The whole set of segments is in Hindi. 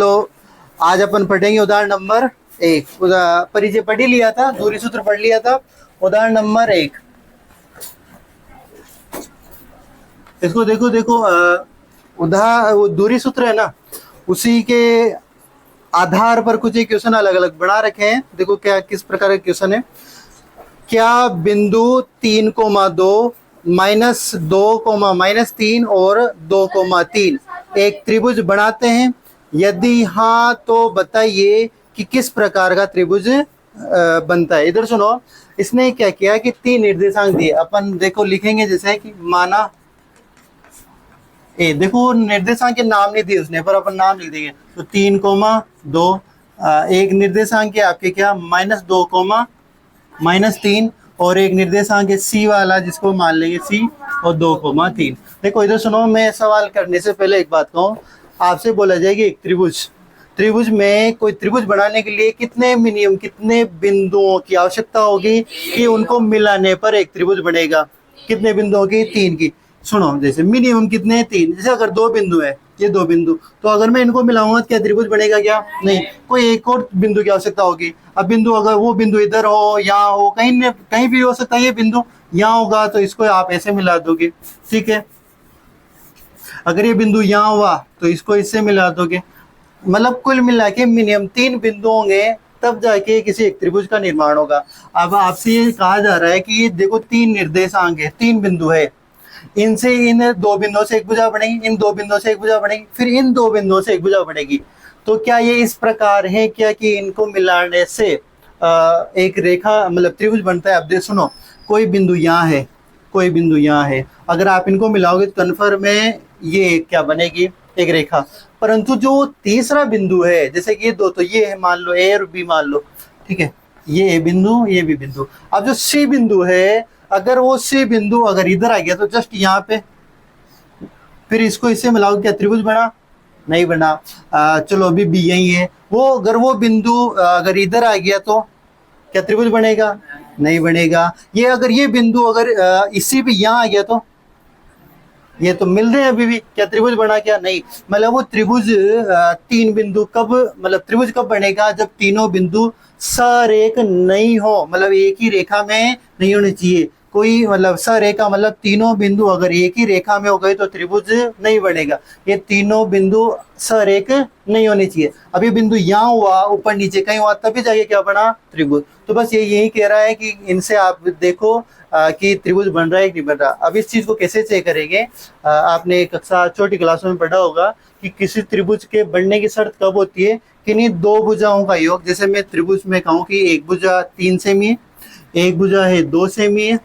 चलो आज अपन पढ़ेंगे उदाहरण नंबर 1। परिचय पढ़ ही लिया था, दूरी सूत्र पढ़ लिया था। उदाहरण नंबर 1, इसको देखो देखो वो दूरी सूत्र है ना, उसी के आधार पर कुछ एक क्वेश्चन अलग अलग बना रखे हैं। देखो क्या किस प्रकार का क्वेश्चन है। क्या बिंदु 3,2 -2, -3 और 2,3 एक त्रिभुज बनाते हैं? यदि हाँ तो बताइए कि किस प्रकार का त्रिभुज बनता है। इधर सुनो, इसने क्या किया कि 3 निर्देशांक दिए। अपन देखो लिखेंगे जैसे कि माना ए, देखो निर्देशांक के नाम नहीं दिए उसने, पर अपन नाम लिख देंगे। तो 3,2 एक निर्देशांक है आपके क्या -2, -3 और एक निर्देशांक है सी वाला, जिसको मान लेंगे सी, और 2,3। देखो इधर सुनो, मैं सवाल करने से पहले एक बात कहूँ। आपसे बोला जाएगा एक त्रिभुज में कोई त्रिभुज बनाने के लिए कितने मिनिमम कितने बिंदुओं की आवश्यकता होगी कि उनको मिलाने पर एक त्रिभुज बनेगा? कितने बिंदुओं की? 3 की। सुनो, जैसे मिनिमम कितने? 3। जैसे अगर 2 बिंदु है, ये 2 बिंदु, तो अगर मैं इनको मिलाऊंगा तो क्या त्रिभुज बनेगा? क्या नहीं, कोई एक और बिंदु की आवश्यकता होगी। अब बिंदु, अगर वो बिंदु इधर हो, यहाँ हो, कहीं भी हो सकता है। ये बिंदु यहाँ होगा तो इसको आप ऐसे मिला दोगे, ठीक है। अगर ये बिंदु यहाँ हुआ तो इसको इससे मिला दोगे। मतलब कुल मिला के मिनिमम 3 बिंदु होंगे, तब जाके किसी एक त्रिभुज का निर्माण होगा। अब आपसे ये कहा जा रहा है कि ये देखो 3 निर्देशांक है, 3 बिंदु है, इनसे इन 2 बिंदुओं से एक भुजा बनेगी, इन 2 बिंदुओं से एक भुजा बनेगी, फिर इन 2 बिंदुओं से एक भुजा बनेगी। तो क्या ये इस प्रकार है क्या कि इनको मिलाने से एक रेखा मतलब त्रिभुज बनता है? अब देख सुनो, कोई बिंदु यहाँ है, कोई बिंदु यहाँ है, अगर आप इनको मिलाओगे तो कन्फर्म में ये क्या बनेगी? एक रेखा। परंतु जो तीसरा बिंदु है, जैसे कि ये 2, तो ये है मान लो ए और बी मान लो, ठीक है, ये ए बिंदु, ये बी बिंदु। अब जो सी बिंदु है, अगर वो सी बिंदु अगर इधर आ गया तो जस्ट यहाँ पे, फिर इसको इससे मिलाओ, क्या त्रिभुज बना? नहीं बना। चलो अभी बी यही है, वो अगर वो बिंदु अगर इधर आ गया तो क्या त्रिभुज बनेगा? नहीं बनेगा। ये अगर ये बिंदु अगर इसी भी यहाँ आ गया तो ये तो मिल रहे हैं अभी भी, क्या त्रिभुज बना? क्या नहीं। मतलब वो त्रिभुज 3 बिंदु कब, मतलब त्रिभुज कब बनेगा? जब तीनों बिंदु सरेख नहीं हो, मतलब एक ही रेखा में नहीं होने चाहिए। कोई मतलब सरेखा मतलब तीनों बिंदु अगर एक ही रेखा में हो गए तो त्रिभुज नहीं बनेगा। ये तीनों बिंदु सरेख नहीं होने चाहिए। अभी बिंदु यहाँ हुआ, ऊपर नीचे कहीं हुआ, तभी जाके क्या बना? त्रिभुज। तो बस ये यही कह रहा है कि इनसे आप देखो कि त्रिभुज बन रहा है कि नहीं बन रहा। अब इस चीज को कैसे चेक करेंगे? आपने कक्षा छोटी क्लासों में पढ़ा होगा कि किसी त्रिभुज के बनने की शर्त कब होती है? किन्हीं 2 भुजाओं का योग। जैसे मैं त्रिभुज में कहूँ कि एक भुजा 3 सेमी है, एक भुजा है 2 सेमी है,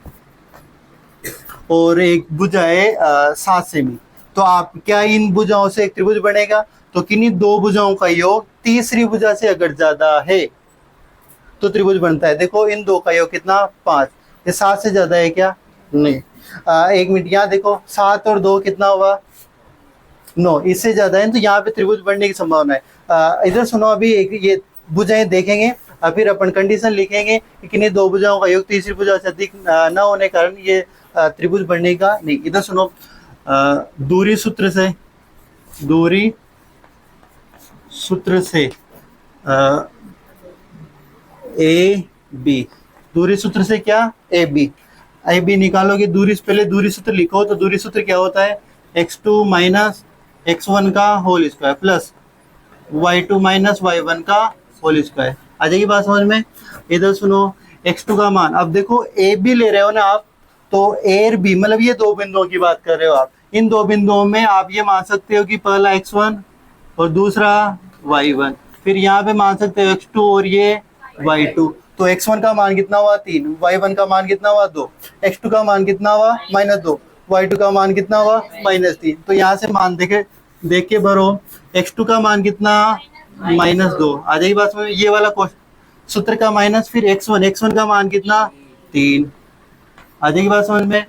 और एक भुजा है 7 सेमी। तो आप क्या इन भुजाओं से एक त्रिभुज बनेगा? तो किन्हीं 2 भुजाओं का योग तीसरी भुजा से अगर ज्यादा है तो त्रिभुज बनता है। देखो इन 2 का योग कितना? 5। ये 7 से ज्यादा है क्या? नहीं। 1 मिनट, यहाँ देखो 7 और 2 कितना हुआ? 9। इससे ज्यादा है तो यहाँ पे त्रिभुज बनने की संभावना है। इधर सुनो, अभी ये भुजाएं देखेंगे, फिर अपन कंडीशन लिखेंगे कि किन्हीं 2 भुजाओं का योग तीसरी भुजा से अधिक न होने के कारण ये त्रिभुज बनने का नहीं। इधर सुनो, दूरी सूत्र से ए बी, दूरी सूत्र से क्या? ए बी निकालोगे। दूरी से पहले दूरी सूत्र लिखो, तो दूरी सूत्र क्या होता है? x2 माइनस x1 का whole square plus y2 minus y1 का होल स्क्वायर। आ जाएगी बात समझ में? इधर सुनो, x2 का मान, अब देखो ए बी ले रहे हो ना आप, तो ए और बी मतलब ये 2 बिंदुओं की बात कर रहे हो आप। इन 2 बिंदुओं में आप ये मान सकते हो कि पहला x1 और दूसरा y1, फिर यहाँ पे मान सकते हो x2 और ये y2। तो x1 का मान कितना हुआ? 3। y1 का मान कितना हुआ? 2। x2 का मान कितना हुआ? -2। y2 का मान कितना हुआ? -3। तो यहाँ से मान देख के भरो। x2 का मान कितना? -2। आ जाएगी बात में? ये वाला सूत्र का माइनस, फिर x1 का मान कितना? 3। आ जाएगी बात समझ में?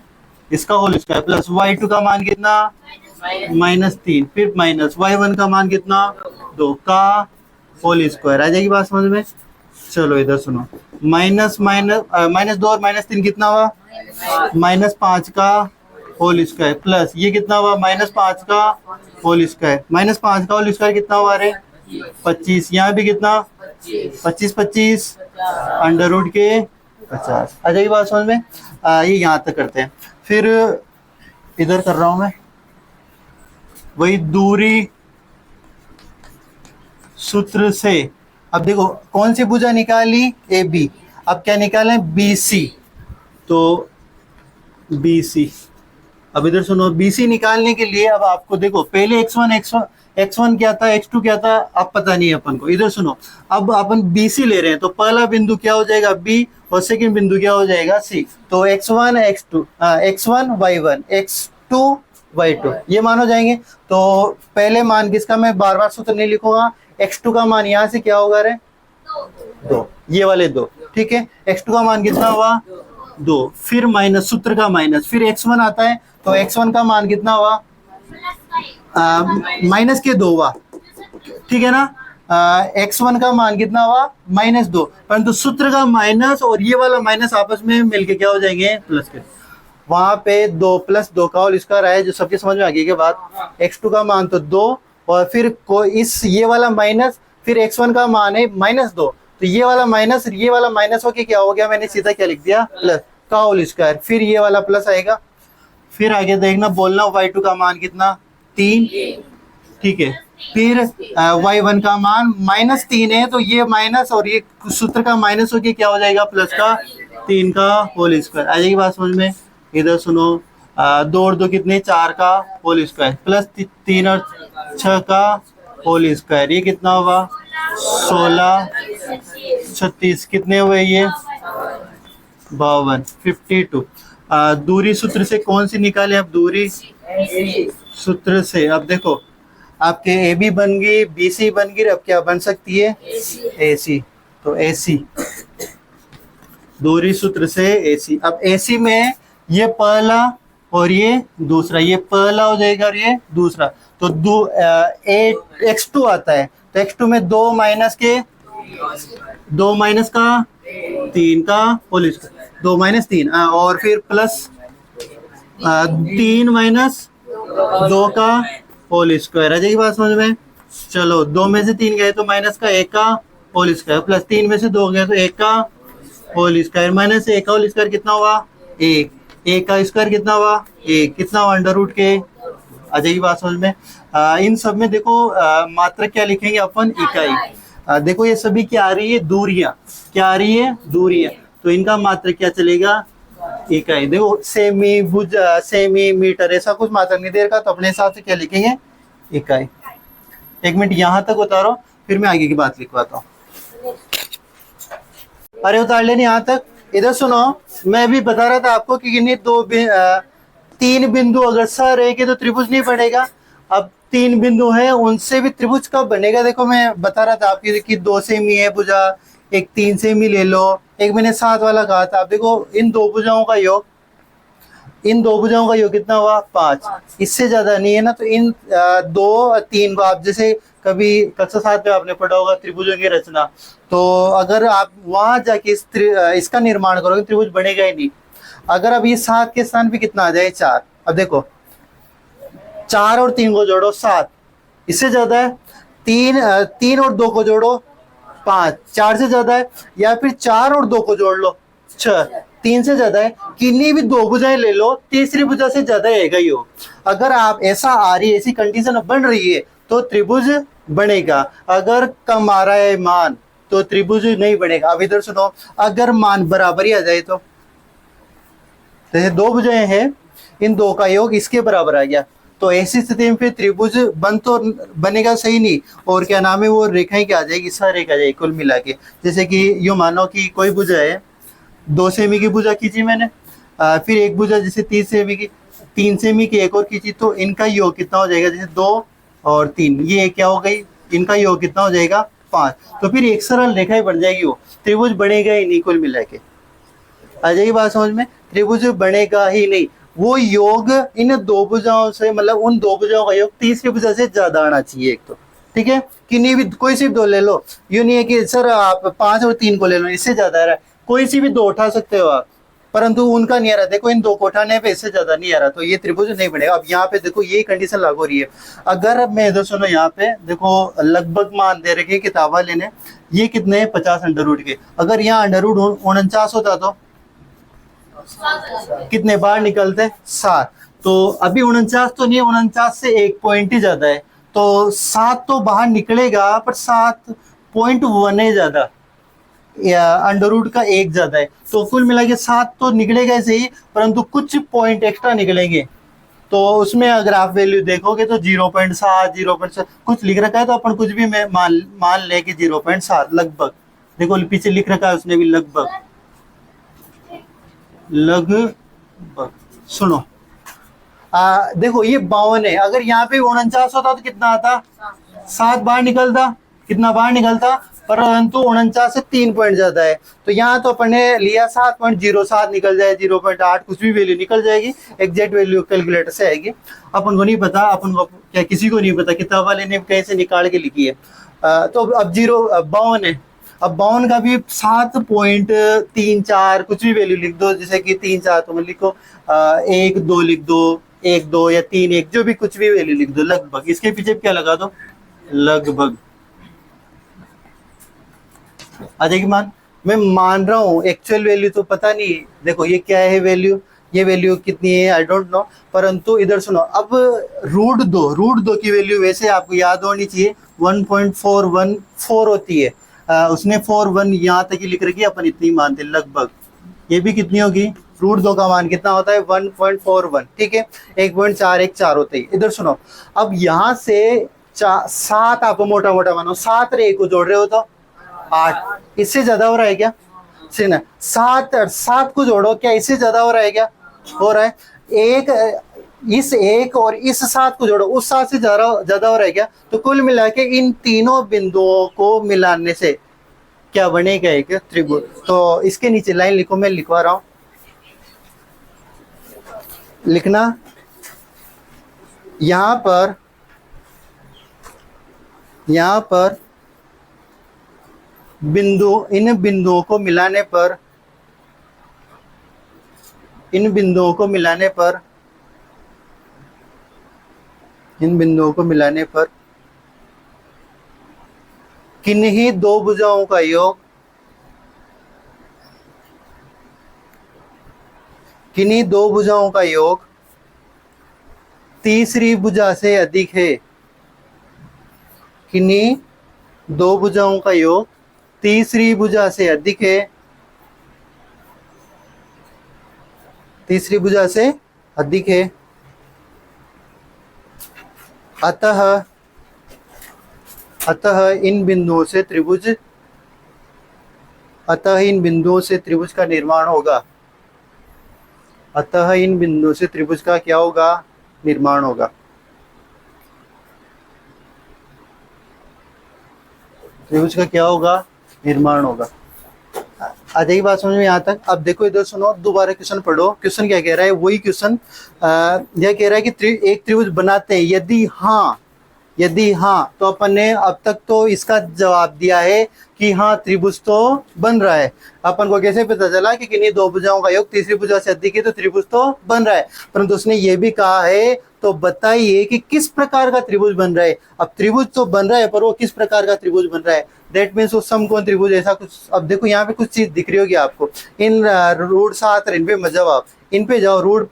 इसका होल स्क्वायर प्लस y2 का मान कितना? -3, फिर माइनस y1 का मान कितना? 2 का होल स्क्वायर। आ जाएगी बात समझ में? चलो इधर सुनो, -2 और -3 कितना हुआ? -5 का होल स्क्वायर प्लस ये कितना हुआ? -5 का होल स्क्वायर। -5 का होल स्क्वायर कितना हुआ? अरे 25, यहाँ भी कितना 25 25 अंडर रूट के 50। आ जाएगी बात समझ में। ये यहाँ तक करते हैं। फिर इधर कर रहा हूं मैं, वही दूरी सूत्र से। अब देखो कौन सी भुजा निकाली, ए बी। अब क्या निकालें, बी सी। तो बी सी, अब इधर सुनो, बी सी निकालने के लिए अब आपको देखो पहले x1 क्या था, x2 क्या था, अब पता नहीं है अपन को। इधर सुनो, अब अपन बी सी ले रहे हैं तो पहला बिंदु क्या हो जाएगा, बी, और सेकंड बिंदु क्या हो जाएगा, सी। तो x1 y1 x2 y2 ये मान हो जाएंगे। तो पहले मान किसका, मैं बार बार सूत्र नहीं लिखूंगा, x2 का मान यहाँ से क्या होगा रे, 2, ये वाले 2, ठीक है। x2 का मान कितना हुआ, 2, फिर माइनस सूत्र का माइनस, फिर x1 आता है तो x1 का मान कितना हुआ, माइनस के 2 हुआ, ठीक है ना। x1 का मान कितना हुआ, -2, परंतु सूत्र का माइनस और ये वाला माइनस आपस में मिलके क्या हो जाएंगे, प्लस के। वहां पे 2 + 2 का होल स्क्वायर है, जो सबके समझ में आ गई के बाद। x2 का मान तो 2, और फिर इस ये वाला माइनस, फिर x1 का मान है -2, तो ये वाला माइनस होके क्या हो गया, मैंने सीधा क्या लिख दिया, प्लस का होल स्क्वायर, फिर ये वाला प्लस आएगा। फिर आगे देखना, बोलना y2 का मान कितना, 3, ठीक है। फिर y1 का मान -3 है, तो ये माइनस और ये सूत्र का माइनस होके क्या हो जाएगा, प्लस का 3 का होल स्क्वायर। आ जाएगी बात समझ में। इधर सुनो, 2 और 2 कितने, 4 का होल स्क्वायर, प्लस 3 और 6 का होल स्क्वायर, ये कितना होगा, 16 36, कितने हुए ये, 52, 52। दूरी सूत्र से कौन सी निकाले, अब दूरी सूत्र से। अब देखो आपके ए बी बन गई, बी सी बन गई, अब क्या बन सकती है, ए सी। तो ए सी, दूरी सूत्र से ए सी। अब ए सी में ये पहला और ये दूसरा, ये पहला हो जाएगा और ये दूसरा। तो x2 आता है, तो x2 में 2 माइनस का 3 का होल स्क्वायर, 2 - 3, और फिर प्लस 3 - 2 का होल स्क्वायर। आ जाएगी बात समझ में। चलो 2 में से 3 गए तो माइनस का 1 का होल स्क्वायर, प्लस 3 में से 2 गए तो 1 का होल स्क्वायर, माइनस 1 का होल स्क्वायर कितना हुआ, 1, 1 का स्क्वायर कितना हुआ, 1, कितना हुआ, अंडर रूट के। आ जाएगी बात समझ में। इन सब में देखो मात्रक क्या लिखेंगे अपन, इकाई। देखो ये सभी क्या आ रही है, दूरियां, क्या आ रही है, दूरियां, तो इनका मात्रक क्या चलेगा, इकाई। देखो सेमी, भुजा, सेमी, मीटर, ऐसा कुछ मात्रक नहीं दे रखा, तो अपने हिसाब से क्या लिखेंगे, इकाई। 1 मिनट यहाँ तक उतारो, फिर मैं आगे की बात लिखवाता हूँ। अरे उतार लेने यहाँ तक। इधर सुनो, मैं भी बता रहा था आपको कि इन्हें 3 बिंदु अगर सह रहेंगे तो त्रिभुज नहीं बनेगा। अब 3 बिंदु हैं, उनसे भी त्रिभुज कब बनेगा, देखो मैं बता रहा था आपकी कि 2 सेमी है भुजा, एक 3 सेमी ले लो, एक मैंने 7 वाला कहा था। अब देखो इन दो भुजाओं का योग कितना हुआ, 5, इससे ज्यादा नहीं है ना। तो इन 2 और 3 को आप जैसे कभी कक्षा 7 में आपने पढ़ा होगा त्रिभुजों की रचना, तो अगर आप वहां जाके इसका निर्माण करोगे त्रिभुज बनेगा ही नहीं। अगर अब ये 7 के स्थान पे कितना आ जाए, 4। अब देखो 4 और 3 को जोड़ो 7, इससे ज्यादा है। 3 और 2 को जोड़ो 5, 4 से ज्यादा है। या फिर 4 और 2 को जोड़ लो 6, 3 से ज्यादा है। किन्हीं भी 2 भुजाएं ले लो, तीसरी भुजा से ज्यादा आएगा ही हो। अगर आप ऐसा आ रही है, ऐसी कंडीशन बन रही है तो त्रिभुज बनेगा। अगर कम आ रहा है मान तो त्रिभुज नहीं बनेगा। अब इधर सुनो, अगर मान बराबर ही आ जाए तो, जैसे 2 भुजाएं हैं, इन 2 का योग इसके बराबर आ गया, तो ऐसी स्थिति में फिर त्रिभुज बनेगा सही नहीं, और क्या नाम है, वो रेखाएं क्या आ जाएगी, सह रेखा आ जाएगी कुल मिला के। जैसे कि यूं मानो कि कोई भुजा है, 2 सेमी की भुजा खींची मैंने, फिर एक भुजा जैसे 3 सेमी की, 3 सेमी की एक और खींची, तो इनका योग कितना हो जाएगा, जैसे 2 और 3, ये क्या हो गई, इनका योग कितना हो जाएगा, 5। तो फिर एक सरल रेखा ही बन जाएगी, वो त्रिभुज बनेगा ही नहीं कुल मिला के। आ जाएगी बात समझ में, त्रिभुज बनेगा ही नहीं। वो योग इन 2 भुजाओं से, मतलब उन 2 भुजाओं का योग तीसरी भुजा से ज्यादा आना चाहिए एक तो, ठीक है। किन्हीं भी कोई सी भी 2 ले लो, यूं नहीं है कि सर आप 5 और 3 को ले लो, इससे ज्यादा आ रहा है, कोई सी भी 2 उठा सकते हो आप, परंतु उनका नहीं आ रहा। देखो इन दो को उठाने पे इससे ज्यादा नहीं आ रहा, तो ये त्रिभुज नहीं बनेगा। अब यहाँ पे देखो ये कंडीशन लागू हो रही है। अगर मैं इधर सुनो, यहाँ पे देखो लगभग मान दे रखे किताब वाले ने, ये कितने 50 अंडर रूट के। अगर यहाँ अंडर रूट 49 होता तो कितने बाहर निकलते? 7। तो अभी 49 तो नहीं, 49 से 1 पॉइंट ही ज्यादा है, तो 7 तो बाहर निकलेगा, पर 7.1 है ज्यादा, या अंडर रूट का 1 ज्यादा है। तो कुल मिला के 7 तो निकलेगा ऐसे ही, परंतु कुछ पॉइंट एक्स्ट्रा निकलेंगे। तो उसमें अगर आप वैल्यू देखोगे तो 0.7 0.7 कुछ लिख रखा है, तो अपन कुछ भी में मान ले कि 0.7 लगभग। देखो पीछे लिख रखा है उसने भी लगभग। सुनो देखो ये 52 है। अगर यहाँ पे 49 होता तो कितना आता? 7 बाहर निकलता। कितना बाहर निकलता? परंतु 49 से 3 पॉइंट ज्यादा है, तो यहाँ तो अपन ने लिया 7.07 निकल जाए, 0.8 कुछ भी वैल्यू निकल जाएगी, एग्जैक्ट वैल्यू कैलकुलेटर से आएगी। अपन को नहीं पता, अपन को क्या किसी को नहीं पता, किताब वाले ने कैसे निकाल के लिखी है। तो अब 52 है। अब 52 का भी 7.34 कुछ भी वैल्यू लिख दो, जैसे कि 3-4 तो लिखो, 1-2 लिख दो, 1-2 या 3-1 जो भी कुछ भी वैल्यू लिख दो लगभग। इसके पीछे क्या लगा दो? लगभग आ जाएगी मान। मैं मान रहा हूँ, एक्चुअल वैल्यू तो पता नहीं। देखो ये क्या है वैल्यू, ये वैल्यू कितनी है आई डोंट नो, परंतु इधर सुनो। अब रूट दो की वैल्यू वैसे आपको याद होनी चाहिए, 1.414 होती है। उसने 41 यहाँ तक ही लिख रखी है, अपन इतनी मानते लगभग। ये भी कितनी होगी? रूट 2 का मान कितना होता है? 1.41, ठीक है, 1.414 होते ही। इधर सुनो, अब यहाँ से 7 आपको मोटा मोटा मानो, 7 और 1 को जोड़ रहे हो तो 8। इससे ज्यादा हो रहा है क्या? सुना, 7 और 7 को जोड़ो, क्या इससे ज्यादा हो रहा है क्या? हो रहा है। इस 1 और इस 7 को जोड़ो, उस 7 से ज्यादा हो रहा है क्या? तो कुल मिला के इन तीनों बिंदुओं को मिलाने से क्या बनेगा? एक त्रिभुज। तो इसके नीचे लाइन लिखो, मैं लिखवा रहा हूं, लिखना। यहां पर इन बिंदुओं को मिलाने पर किन्हीं दो भुजाओं का योग तीसरी भुजा से अधिक है। किन्हीं दो भुजाओं का योग तीसरी भुजा से अधिक है। तीसरी भुजा से अधिक है। अतः इन बिंदुओं से त्रिभुज का निर्माण होगा। अतः इन बिंदुओं से त्रिभुज का क्या होगा? निर्माण होगा। त्रिभुज का क्या होगा? निर्माण होगा। आ जाएगी बात समझ में यहाँ तक? अब देखो इधर सुनो, दोबारा क्वेश्चन पढ़ो। क्वेश्चन क्या कह रहा है? वही क्वेश्चन यह कह रहा है कि एक त्रिभुज बनाते हैं, यदि हाँ तो अपन ने अब तक तो इसका जवाब दिया है कि हाँ त्रिभुज तो बन रहा है। अपन को कैसे पता चला कि किन्हीं दो भुजाओं का योग तीसरी भुजा से अधिक है, तो त्रिभुज तो बन रहा है। परंतु उसने ये भी कहा है, तो बताइए कि किस प्रकार का त्रिभुज बन रहा है। अब त्रिभुज तो बन रहा है, पर वो किस प्रकार का त्रिभुज बन रहा है? दैट मीन्स वो समकोण त्रिभुज ऐसा कुछ। अब देखो यहाँ पे कुछ चीज दिख रही होगी आपको, इन रूट 7 इन पे मत जाओ, आप इन पे जाओ। रूट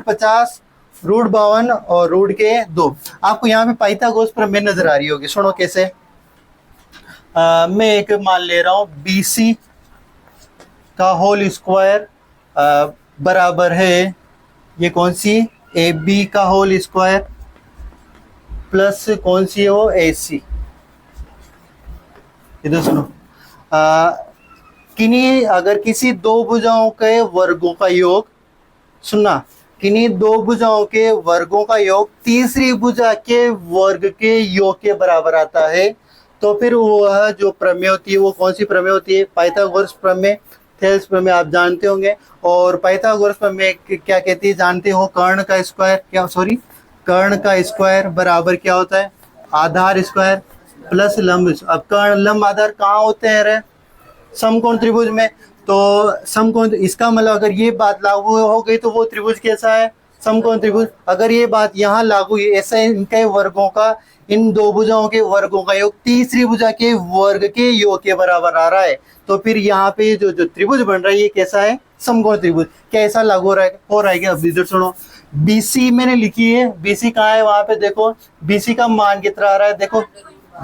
50, रूट 52 और रूट के 2। आपको यहाँ पे पाइथागोरस प्रमेय नजर आ रही होगी। सुनो कैसे। मैं एक मान ले रहा हूं, BC का होल स्क्वायर बराबर है, ये कौन सी? AB का होल स्क्वायर प्लस कौन सी हो? AC। इधर सुनो, अगर किसी दो भुजाओं के वर्गों का योग, सुनना, किन्हीं दो भुजाओं के वर्गों का योग तीसरी भुजा के वर्ग के योग के बराबर आता है, तो फिर वह जो प्रमेय होती है वो कौन सी प्रमेय होती है? पाइथागोरस प्रमेय, थेल्स प्रमेय आप जानते होंगे। और पाइथागोरस प्रमेय क्या कहती है जानते हो? कर्ण का स्क्वायर बराबर क्या होता है? आधार स्क्वायर प्लस लंब। अब कर्ण लंब आधार कहाँ होते हैं रे? समकोण त्रिभुज में। तो समकोण, इसका मतलब अगर ये बात लागू हो गई तो वो त्रिभुज कैसा है, समकोण त्रिभुज। अगर ये बात यहाँ लागू हुई, ऐसा इनके वर्गों का, इन दो भुजाओं के वर्गों का योग तीसरी भुजा के वर्ग के योग के बराबर आ रहा है, तो फिर यहाँ पे जो जो त्रिभुज बन रहा है ये कैसा है, समकोण त्रिभुज। कैसा लागू हो रहा है क्या? अब इधर सुनो, बीसी मैंने लिखी है, बीसी कहाँ है वहां पे देखो, बीसी का मान कितना आ रहा है देखो,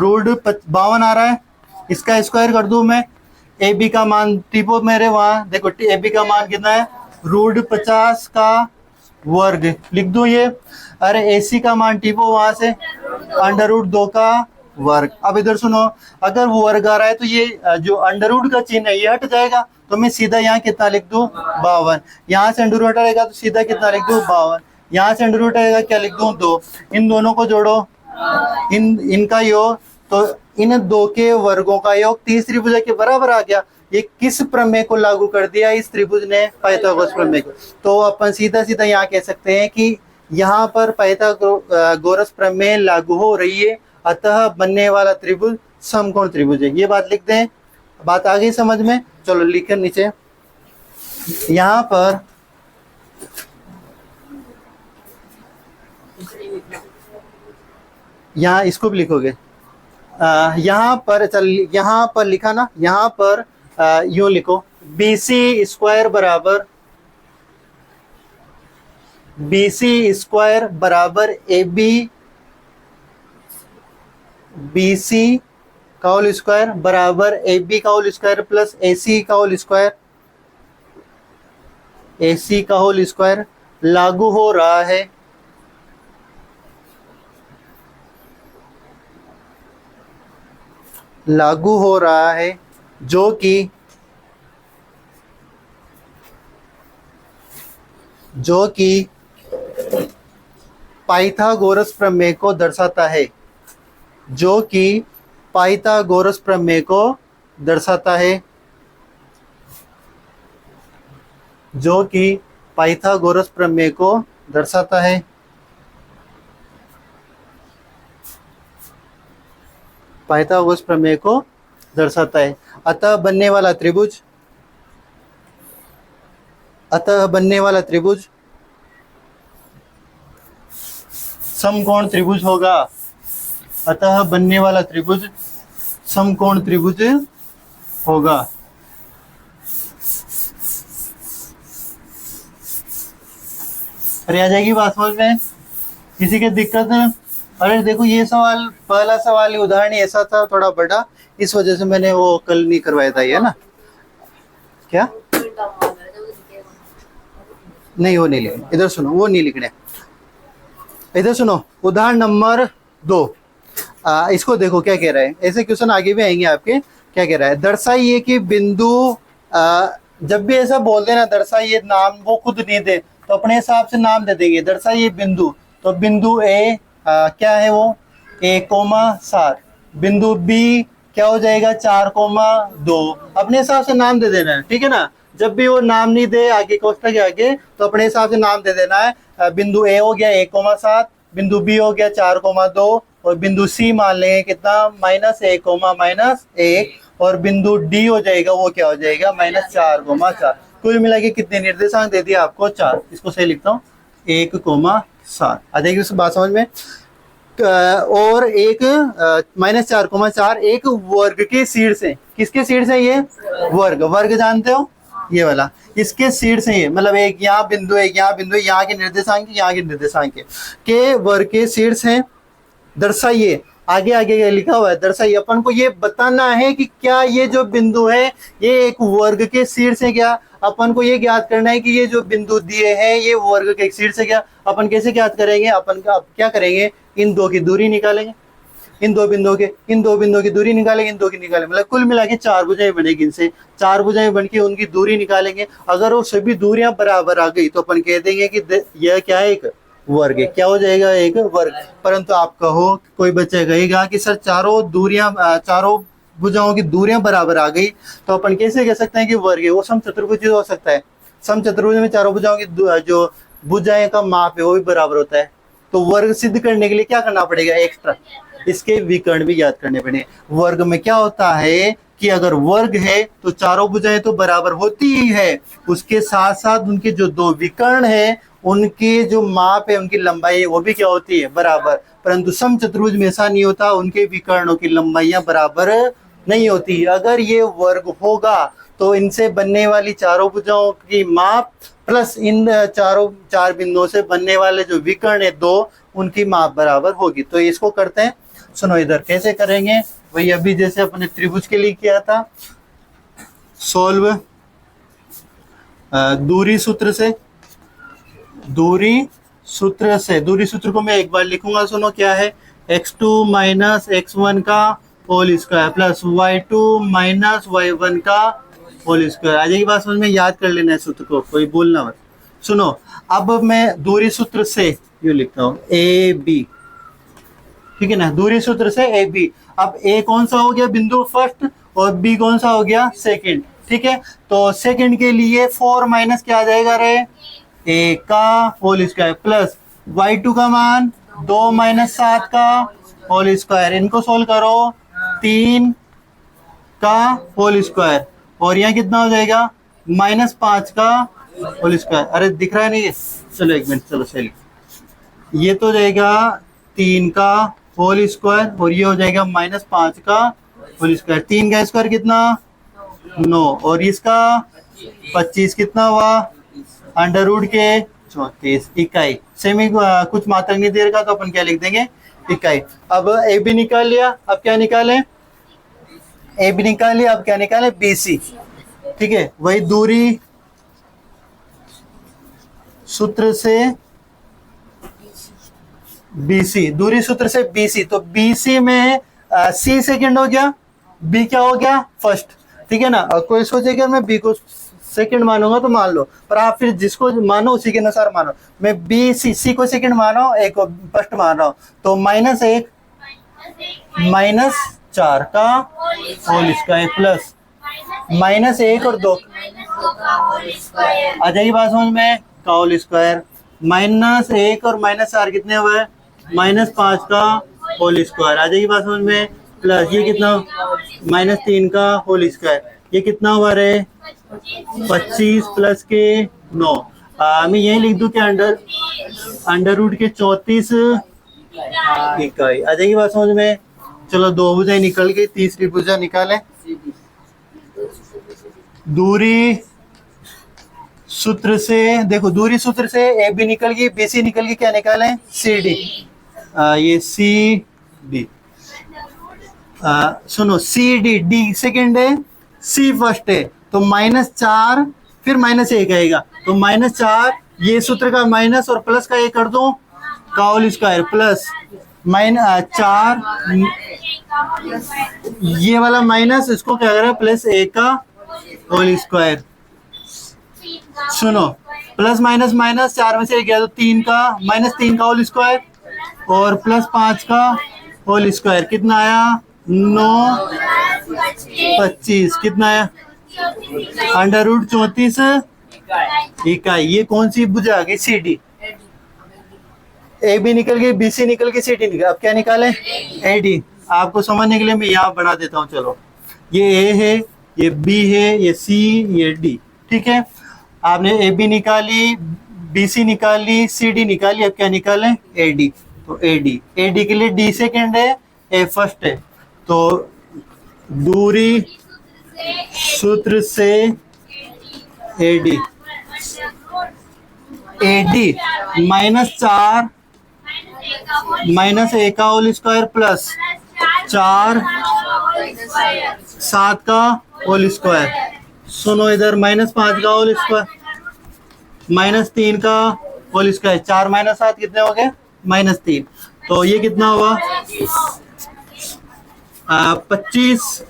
√52 आ रहा है। इसका स्क्वायर कर दूं मैं, ए बी का मान टिपो मेरे वहां देखो, ए बी का मान कितना है, √50 का वर्ग लिख दूं ये। अरे ए सी का मान टिपो वहां से, √2 का वर्ग। अब इधर सुनो, अगर वो वर्ग आ रहा है तो ये जो अंडर का चिन्ह है ये हट जाएगा, तो मैं सीधा यहाँ कितना लिख दूं, 52। यहाँ से अंडर रूट हटेगा तो सीधा कितना लिख दूं, 52। यहाँ से अंडर रूट आएगा, क्या लिख दूं, 2। इन दोनों को जोड़ो, इनका योग, तो इन दो के वर्गों का योग तीसरी भुजा के बराबर आ गया। ये किस प्रमेय को लागू कर दिया इस त्रिभुज ने, पाइथागोरस प्रमेय को। तो अपन सीधा सीधा यहाँ कह सकते हैं कि यहाँ पर पाइथागोरस प्रमेय लागू हो रही है, अतः बनने वाला त्रिभुज समकोण त्रिभुज है। ये बात लिख दें, बात आ गई समझ में। चलो लिखकर नीचे, यहाँ पर यहाँ इसको भी लिखोगे, यहाँ पर चल, यहाँ पर लिखा ना, यहाँ पर यूं लिखो, BC स्क्वायर बराबर AB, BC का होल स्क्वायर बराबर AB का होल स्क्वायर प्लस AC का होल स्क्वायर, AC का होल स्क्वायर लागू हो रहा है, लागू हो रहा है, जो कि पाइथागोरस प्रमेय को दर्शाता है, जो कि पाइथागोरस प्रमेय को दर्शाता है, जो कि पाइथागोरस प्रमेय को दर्शाता है। पाइथागोरस प्रमेय को दर्शाता है। अतः बनने वाला त्रिभुज, समकोण त्रिभुज होगा। अतः बनने वाला त्रिभुज समकोण त्रिभुज होगा। अरे आ जाएगी बात समझ में, किसी की दिक्कत है? अरे देखो ये सवाल, पहला सवाल उदाहरण ऐसा था थोड़ा बड़ा, इस वजह से मैंने वो कल नहीं करवाया था, ये ना क्या, नहीं वो नहीं लिखना, इधर सुनो, वो नहीं लिखने, इधर सुनो, उदाहरण नंबर 2। इसको देखो क्या कह रहा है, ऐसे क्वेश्चन आगे भी आएंगे आपके। क्या कह रहा है, दर्शाइए कि बिंदु, जब भी ऐसा बोल देना दर्शाइए, नाम वो खुद नहीं दे तो अपने हिसाब से नाम दे देंगे। दर्शाइए बिंदु, तो बिंदु ए क्या है वो, 1,7। बिंदु बी क्या हो जाएगा, 4,2। अपने हिसाब से नाम दे देना है, ठीक है ना। जब भी वो नाम नहीं दे आगे कोष्टक के आगे, तो अपने हिसाब से नाम दे देना है। बिंदु ए हो गया 1,7, बिंदु बी हो गया 4,2, और बिंदु सी मान लेंगे कितना, -1, और बिंदु डी हो जाएगा, वो क्या हो जाएगा, -4,4। कुल मिला के कितने निर्देशांक दे दिया आपको, 4। इसको सही लिखता हूँ, 1,7। आ जाएगी उस बात समझ में। और एक -4,4 एक वर्ग के शीर्ष है। किसके शीर्ष है ये, वर्ग जानते हो, ये वाला, इसके शीर्ष है ये, मतलब एक यहाँ बिंदु है, यहाँ बिंदु है, यहाँ के निर्देशांक, यहाँ के निर्देशांक के वर्ग के शीर्ष है। दर्शाइए, आगे आगे लिखा हुआ है, दर्शाइए। अपन को ये बताना है कि क्या ये जो बिंदु है ये एक वर्ग के शीर्ष है क्या। अपन को ये ज्ञात करना है कि ये जो बिंदु दिए हैं ये वर्ग के शीर्ष है क्या। अपन कैसे ज्ञात करेंगे, अपन का क्या करेंगे, इन दो की दूरी निकालेंगे, इन दो बिंदुओं की दूरी निकालेंगे, इन दो की निकालेंगे, मतलब कुल मिला के 4 भुजाएं बनेगी। इनसे 4 भुजाएं बन के उनकी दूरी निकालेंगे। अगर वो सभी दूरियां बराबर आ गई तो अपन कह देंगे कि यह क्या है, एक वर्ग है। क्या हो जाएगा, एक वर्ग। परंतु आप कहो, कोई बच्चा कहेगा कि सर चारों भुजाओं की दूरियां बराबर आ गई, तो अपन कैसे कह सकते हैं कि वर्ग है। वो समचतुर्भुज हो सकता है। समचतुर्भुज में चारों भुजाओं की जो भुजाएं का माप है वो भी बराबर होता है। तो वर्ग सिद्ध करने के लिए क्या करना पड़ेगा, एक्स्ट्रा इसके विकर्ण भी याद करने पड़े। वर्ग में क्या होता है कि अगर वर्ग है तो चारों भुजाएं तो बराबर होती ही है, उसके साथ साथ उनके जो दो विकर्ण है उनके जो माप है, उनकी लंबाई है, वो भी क्या होती है, बराबर। परंतु समचतुर्भुज में ऐसा नहीं होता, उनके विकर्णों की लंबाइयां बराबर नहीं होती। अगर ये वर्ग होगा तो इनसे बनने वाली चारों भुजाओं की माप प्लस इन चार बिंदुओं से बनने वाले जो विकर्ण है दो, उनकी माप बराबर होगी। तो इसको करते हैं, सुनो इधर कैसे करेंगे, वही अभी जैसे अपने त्रिभुज के लिए किया था। सॉल्व दूरी सूत्र से, दूरी सूत्र को मैं एक बार लिखूंगा, सुनो क्या है, x2 माइनस x1 का whole square plus y2 minus y1 का होल स्क्वायर। आ जाएगी बात समझ में, याद कर लेना है सूत्र को, कोई बोलना मत। सुनो अब मैं दूरी सूत्र से यूं लिखता हूँ ए बी, ठीक है ना, दूरी सूत्र से ए बी। अब ए कौन सा हो गया बिंदु फर्स्ट और बी कौन सा हो गया सेकंड, ठीक है। तो सेकंड के लिए 4 माइनस क्या आ जाएगा रे, ए का होल स्क्वायर प्लस y2 का मान 2 माइनस 7 का होल स्क्वायर। इनको सोल्व करो, 3 का होल स्क्वायर और यहाँ कितना हो जाएगा, -5 का होल स्क्वायर। अरे दिख रहा है नहीं, चलो एक मिनट, चलो सही, ये तो जाएगा 3 का होल स्क्वायर और ये हो जाएगा -5 का होल स्क्वायर। 3 का स्क्वायर कितना, 9 और इसका 25 कितना हुआ, अंडर रूट के 34 इकाई। सेमी कुछ मात्रक नहीं दे रखा तो अपन क्या लिख देंगे, इकाई। अब ए बी निकाल लिया, अब क्या निकालें, ए बी निकाल लिया, अब क्या निकालें, बी सी, ठीक है। वही दूरी सूत्र से BC, दूरी सूत्र से BC, तो BC में C सेकंड हो गया, B क्या हो गया, फर्स्ट, ठीक है ना। और कोई सोचेगा मैं B को सेकंड मानूंगा तो मान लो, पर आप फिर जिसको मानो उसी के अनुसार मानो। मैं C को सेकंड मान रहा हूँ, A को फर्स्ट मान रहा हूँ, तो -1 -4 का होल स्क्वायर प्लस -1 और 2 आ जाएगी बात समझ में, का होल स्क्वायर, -1 और -4 कितने हुए, -5 का होल स्क्वायर। आ जाएगी बात समझ में, प्लस ये कितना, -3 का होल स्क्वायर, ये कितना हुआ रे, 25 प्लस के 9। मैं यही लिख दूं कि अंडर रूट के 34 इकाई। आ जाएगी बात समझ में। चलो दो भुजाएं निकल गई, तीसरी भुजा निकालें। दूरी सूत्र से देखो, दूरी सूत्र से ए बी निकल गई, बी सी निकल गई, क्या निकालें, सी डी। ये सी डी, सुनो सी डी, डी सेकेंड है, सी फर्स्ट है, तो -4 फिर -1 आएगा, तो -4 ये सूत्र का माइनस और प्लस का ये कर दो, का होल स्क्वायर प्लस -4 ये वाला माइनस, इसको क्या करें, प्लस 1 का होल स्क्वायर। सुनो प्लस माइनस माइनस, 4 में से 1 गया तो 3 का, -3 का होल स्क्वायर और प्लस 5 का होल स्क्वायर, कितना आया, 9 25 कितना आया, अंडर रूट 34 इकाई। ये कौन सी भुजा आ गई, सी डी। ए बी निकल गई, बी सी निकल गई, सी डी निकल, अब क्या निकाले, ए डी। आपको समझने के लिए मैं यहाँ बढ़ा देता हूँ, चलो ये ए है, ये बी है, ये सी, ये डी, ठीक है। आपने ए बी निकाली, बी सी निकाली, सी डी निकाली, अब क्या निकाले, ए डी। तो ए डी, ए डी के लिए डी सेकेंड है, ए फर्स्ट है, तो दूरी सूत्र से ए डी, ए डी -4 -1 का होल स्क्वायर प्लस 4 7 का होल स्क्वायर। सुनो इधर, -5 का होल स्क्वायर, -3 का होल स्क्वायर, 4 - 7 कितने हो गए, -3, तो ये कितना हुआ, 25,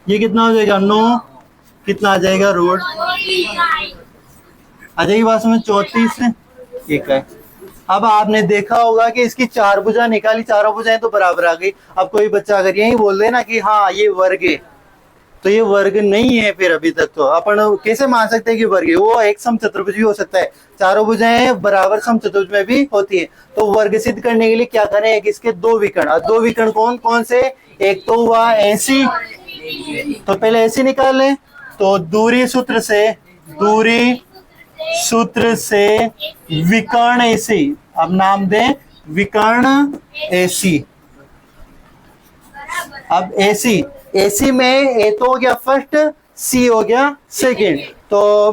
ये कितना हो जाएगा, 9, कितना आ जाएगा, रूट आ जाएगी बात में 34 ठीक है। अब आपने देखा होगा कि इसकी 4 भुजा निकाली, चारों भुजाएं तो बराबर आ गई। अब कोई बच्चा अगर यही बोल दे ना कि हाँ ये वर्ग है, तो ये वर्ग नहीं है। फिर अभी तक तो अपन कैसे मान सकते हैं कि वर्ग है? वो एक समचतुर्भुज भी हो सकता है, चारों भुजाएं बराबर समचतुर्भुज में भी होती है। तो वर्ग सिद्ध करने के लिए क्या करें, एक इसके दो विकर्ण, और दो विकर्ण कौन कौन से, एक तो हुआ एसी, तो पहले एसी निकाल लें। तो दूरी सूत्र से विकर्ण एसी, अब नाम दें विकर्ण एसी। अब एसी में ए तो हो गया फर्स्ट, सी हो गया सेकंड, तो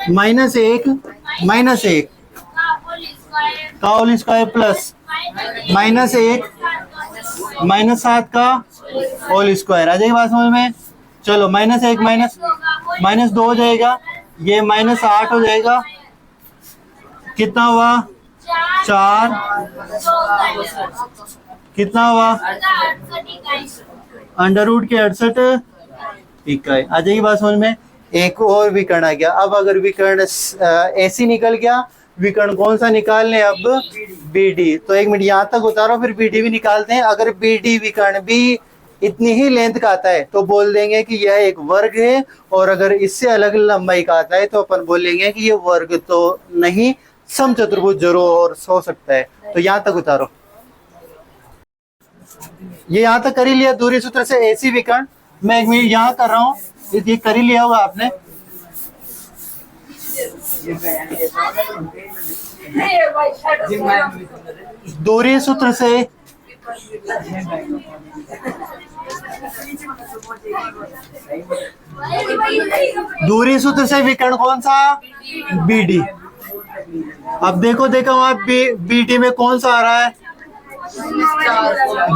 माइनस एक का होल स्क्वायर प्लस -7 का होल स्क्वायर। आ जाएगी बात समझ में? चलो -1 -2 हो जाएगा, ये -8 हो जाएगा, कितना हुआ 4, कितना हुआ √68 इकाई। आ जाएगी बात समझ में? एक और विकर्ण आ गया। अब अगर विकर्ण ऐसी निकल गया, विकर्ण कौन सा निकाल लें अब, बीडी। तो एक मिनट यहाँ तक उतारो, फिर बीडी भी निकालते हैं। अगर बीडी विकर्ण भी इतनी ही लेंथ का आता है तो बोल देंगे कि यह एक वर्ग है, और अगर इससे अलग लंबाई का आता है तो अपन बोलेंगे कि यह वर्ग तो नहीं, समचतुर्भुज जरूर हो सकता है। तो यहाँ तक उतारो, ये यहाँ तक कर ही लिया दूरी सूत्र से एसी विकर्ण। मैं एक मिनट यहाँ कर रहा हूँ, ये कर ही लिया होगा आपने। दूरी सूत्र से विकर्ण कौन सा, बीडी। अब देखो वहां बीडी में कौन सा आ रहा है,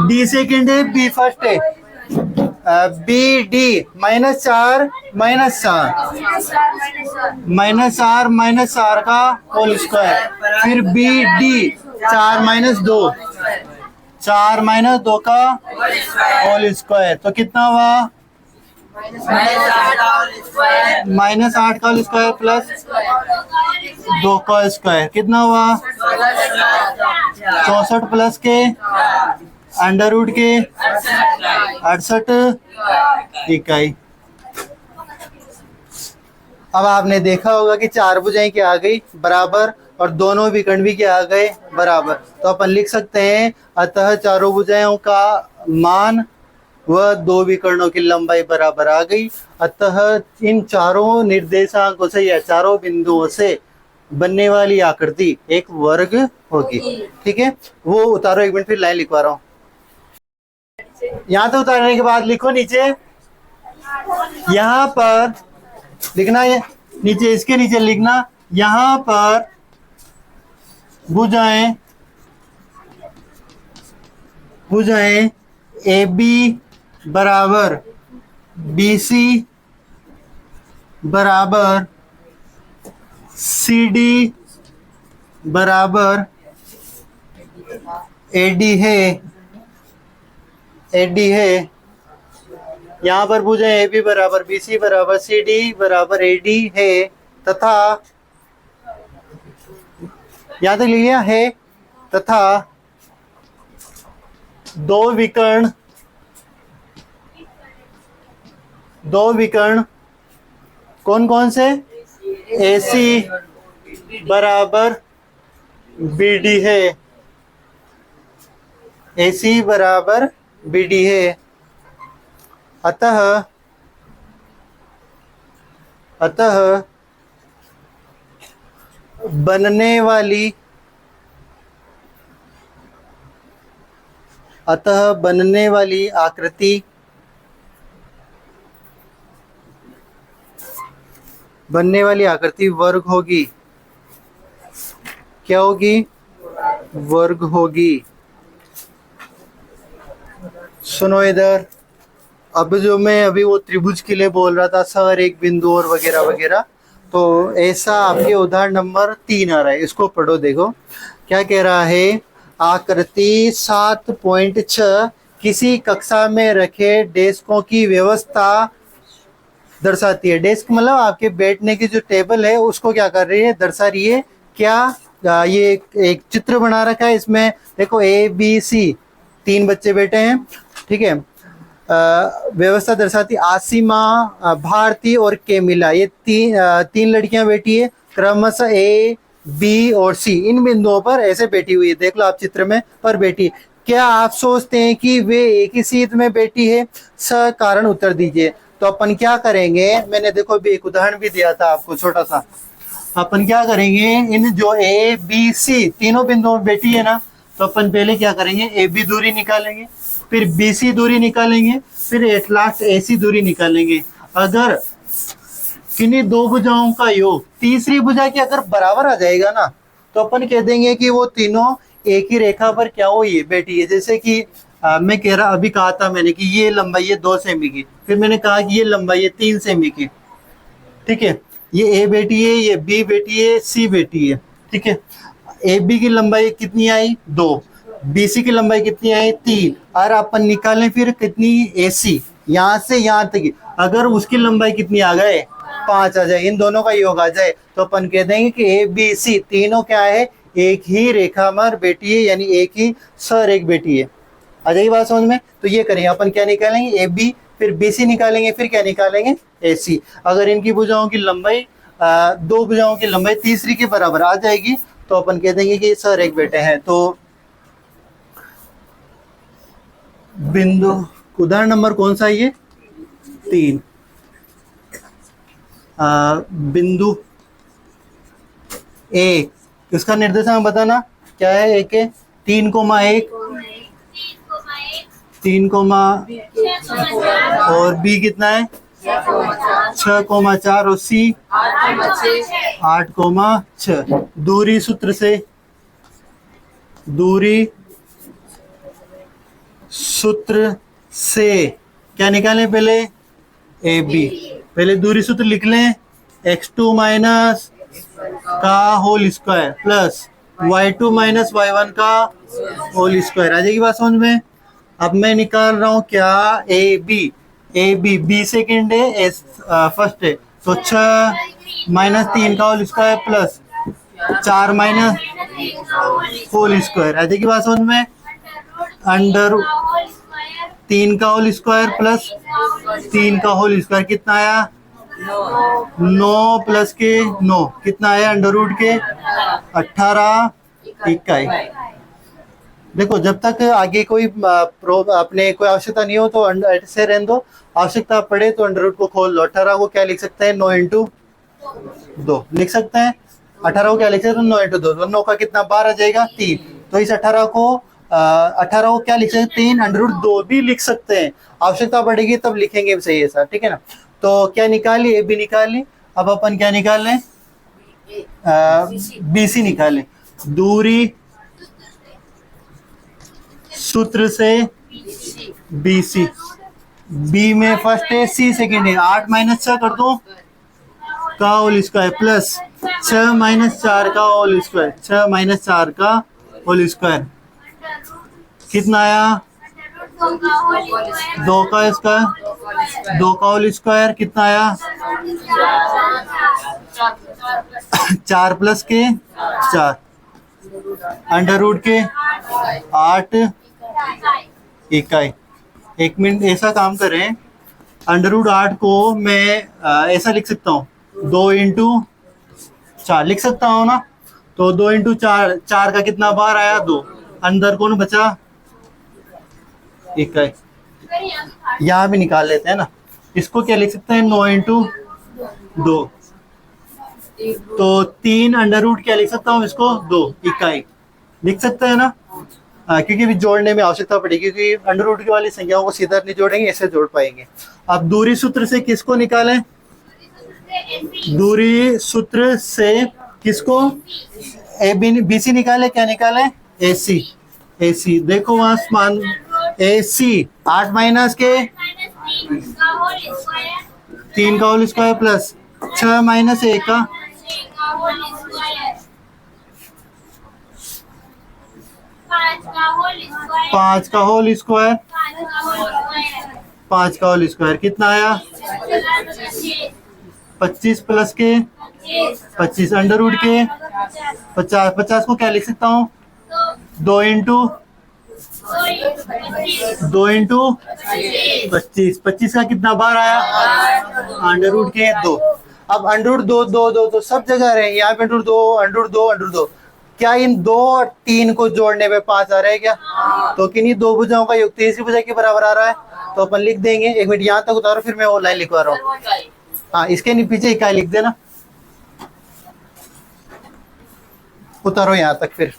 डी सेकेंड है, बी फर्स्ट है। बी डी -4 -4 का होल स्क्वायर, फिर बी डी 4 - 2 का होल स्क्वायर, तो कितना हुआ -8 का होल स्क्वायर प्लस 2 का स्क्वायर, कितना हुआ 64 प्लस के √ के 68 इकाई। अब आपने देखा होगा कि चार भुजाएं क्या आ गई बराबर, और दोनों विकर्ण भी क्या आ गए बराबर। तो अपन लिख सकते हैं अतः चारों भुजाओं का मान व दो विकर्णों की लंबाई बराबर आ गई। अतः इन चारों निर्देशांकों से या चारों बिंदुओं से बनने वाली आकृति एक वर्ग होगी। ठीक है, वो उतारो, एक मिनट फिर लाइन लिखवा रहा हूं। यहां तो उतारने के बाद लिखो नीचे, यहां पर लिखना है, नीचे इसके नीचे लिखना, यहां पर भुजाएं ए बी बराबर BC बराबर CD बराबर AD है। यहाँ पर भुजाएं AB बराबर BC बराबर CD बराबर AD है, तथा यहाँ तक लिया है, तथा दो विकर्ण कौन कौन से, AC बराबर BD है, AC बराबर BD है। अतः बनने वाली आकृति वर्ग होगी। क्या होगी, वर्ग होगी। सुनो इधर, अब जो मैं अभी वो त्रिभुज के लिए बोल रहा था सर, एक बिंदु और वगैरह वगैरह, तो ऐसा आपके उदाहरण नंबर 3 आ रहा है, इसको पढ़ो। देखो क्या कह रहा है, आकृति 7.6 किसी कक्षा में रखे डेस्कों की व्यवस्था दर्शाती है। डेस्क मतलब आपके बैठने की जो टेबल है उसको क्या कर रही है, दर्शा रही है। क्या, ये एक चित्र बना रखा है, इसमें देखो A B C 3 बच्चे बैठे हैं। ठीक है, व्यवस्था दर्शाती आसिमा, भारती और केमिला, ये तीन लड़कियां बैठी है क्रमशः ए, बी और सी, इन बिंदुओं पर ऐसे बैठी हुई है। देख लो आप चित्र में पर बैठी है। क्या आप सोचते हैं कि वे एक ही सीट में बैठी है? स कारण उत्तर दीजिए। तो अपन क्या करेंगे, मैंने देखो भी एक उदाहरण भी दिया था आपको छोटा सा। अपन क्या करेंगे, इन जो ए बी सी तीनों बिंदुओं में बैठी है ना, तो अपन पहले क्या करेंगे, ए बी दूरी निकालेंगे, फिर बी सी दूरी निकालेंगे, फिर एट लास्ट ए सी दूरी निकालेंगे। अगर किन्हीं दो भुजाओं का योग तीसरी भुजा के अगर बराबर आ जाएगा ना, तो अपन कह देंगे कि वो तीनों एक ही रेखा पर क्या हुई है, बैठी है। जैसे कि मैं कह रहा, अभी कहा था मैंने कि ये लंबाई है 2 सेमी की, फिर मैंने कहा कि ये लंबाई है 3 सेमी की, ठीक है। ये ए बेटी है, ये बी बेटी है, सी बेटी है, ठीक है। ए बी की लंबाई कितनी आई 2, बी सी की लंबाई कितनी आई 3, और अपन निकालें फिर कितनी ए सी, यहाँ से यहाँ तक की। अगर उसकी लंबाई कितनी आ गए 5 आ जाए, इन दोनों का योग आ जाए, तो अपन कह देंगे कि ए बी सी तीनों क्या है, एक ही रेखा पर बेटी है, यानी एक ही सर एक बेटी है। आ जाएगी बात समझ में? तो ये करेंगे अपन, क्या निकालेंगे ए बी, फिर बी सी निकालेंगे, फिर क्या निकालेंगे ए सी। अगर इनकी भुजाओं की लंबाई दो भुजाओं की लंबाई तीसरी के बराबर आ जाएगी, तो अपन कह देंगे कि सर एक बेटे हैं। तो बिंदु उदाहरण नंबर कौन सा है ये 3, बिंदु ए, इसका निर्देशांक बताना क्या है, एक है 3,1, 3, और बी कितना है 6,4 और सी 8,6। दूरी सूत्र से, दूरी सूत्र से क्या निकालें, पहले ए बी, पहले दूरी सूत्र लिख लें, x2 माइनस का whole square plus y2 minus y1 का होल स्क्वायर। आ जाएगी बात समझ में? अब मैं निकाल रहा हूँ क्या, ए बी, बी सेकेंड है, एस फर्स्ट है, तो 6 माइनस 3 का whole square plus 4 minus whole square. आ जाएगी बात समझ में? अंडर 3 का होल स्क्वायर प्लस 3 का होल स्क्वायर कितना आया 9 प्लस के 9 कितना आया, अंडर रूट के 18 इकाई। देखो जब तक आगे कोई अपने कोई आवश्यकता नहीं हो तो ऐसे रहने दो, आवश्यकता पड़े तो अंडर रूट को खोल लो। 18 को क्या लिख सकते हैं, 9 इंटू 2 लिख सकते हैं। 18 को क्या लिख सकते हैं, 9 इंटू 2, 9 का कितना 12 आ जाएगा 3। तो इस 18 को क्या लिख सकते हैं, 3 अंडर रूट 2 भी लिख सकते हैं। आवश्यकता पड़ेगी तब लिखेंगे सही है सर, ठीक है ना। तो क्या निकाली, ए बी निकाल ली। अब अपन क्या निकाल लें, बी सी निकालें। दूरी सूत्र से बी सी, बी में फर्स्ट है, सी सेकेंड है, 8 माइनस 6 कर दो का होल स्क्वायर प्लस 6 माइनस 4 का होल स्क्वायर, 6 माइनस 4 का होल स्क्वायर कितना आया 2 का स्क्वायर, 2 का होल स्क्वायर कितना आया 4 प्लस के 4 अंडर रूट के 8 इकाई। एक मिनट ऐसा काम करें, अंडर रूट 8 को मैं ऐसा लिख सकता हूँ 2 इंटू 4 लिख सकता हूँ ना। तो 2 इंटू 4, 4 का कितना बार आया 2, अंदर कौन बचा इकाई। यहाँ भी निकाल लेते हैं ना, इसको क्या लिख सकते हैं 9 इंटू 2, तो 3 अंडर रूट क्या लिख सकता हूँ इसको 2 इकाई लिख सकते हैं ना। क्योंकि भी जोड़ने में आवश्यकता पड़ेगी, क्योंकि अंडर रूट की वाली संख्याओं को सीधा नहीं जोड़ेंगे, ऐसे जोड़ पाएंगे। अब दूरी सूत्र से किसको निकालें, दूरी सूत्र से किसको, ए बी सी निकाले, क्या निकाले ए सी, ए सी। देखो वहां मान ए सी 8 माइनस के 3 का होल स्क्वायर प्लस 6 माइनस 1 का 5 का होल स्क्वायर, 5 का होल स्क्वायर कितना आया 25 प्लस के 25 अंडर रूट के 50, 50 को क्या लिख सकता हूँ 2 इंटू 2 × 25, 25 का कितना बार आया? √2। अब √2 तो सब जगह रहे, यहाँ पे √2 क्या इन 2 और 3 को जोड़ने पे 5 आ रहा है क्या? तो किन्हीं दो भुजाओं का योग तीसरी भुजा के बराबर आ रहा है, तो अपन लिख देंगे। 1 मिनट यहाँ तक उतारो, फिर मैं वो लाइन लिखवा रहा हूँ। हाँ, इसके पीछे इकाई लिख देना, उतारो यहाँ तक, फिर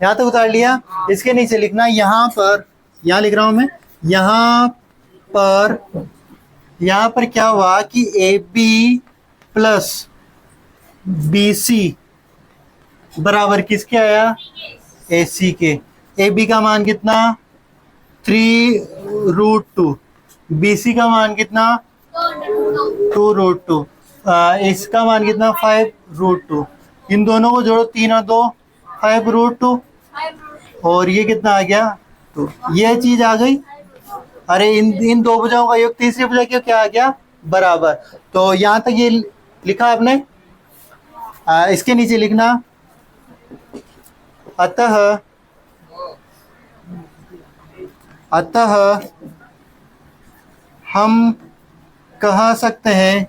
यहाँ तक उतार लिया। इसके नीचे लिखना यहाँ पर, यहाँ लिख रहा हूं मैं, यहाँ पर क्या हुआ कि AB प्लस BC बराबर किसके आया? AC के। AB का मान कितना? 3√2। BC का मान कितना? 2√2। इसका मान कितना? 5√2। इन दोनों को जोड़ो, 3 और 2 5√2, और ये कितना आ गया? तो ये चीज आ गई। अरे इन दो भुजाओं का योग तीसरी भुजा के क्या आ गया? बराबर। तो यहाँ तक ये लिखा आपने। इसके नीचे लिखना, अतः हम कह सकते हैं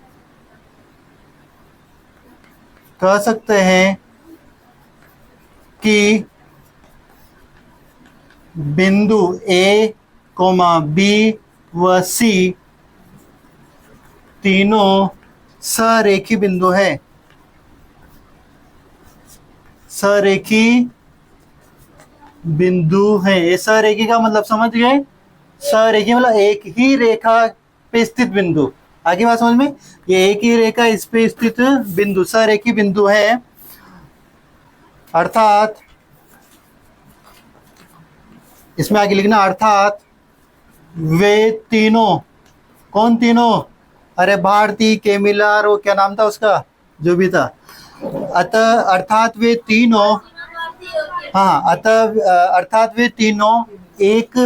कि बिंदु A, B व C तीनों सरेखी बिंदु है। सरेखी बिंदु है। ये सरेखी का मतलब समझ गए? सरेखी मतलब एक ही रेखा पे स्थित बिंदु। आगे बात समझ में? ये एक ही रेखा इस पे स्थित बिंदु सरेखी बिंदु है, अर्थात इसमें आगे लिखना, अर्थात वे तीनों, कौन तीनों? अरे भारती के मिलार, वो क्या नाम था उसका, जो भी था। अर्थात वे तीनों, हाँ, अर्थात वे तीनों एक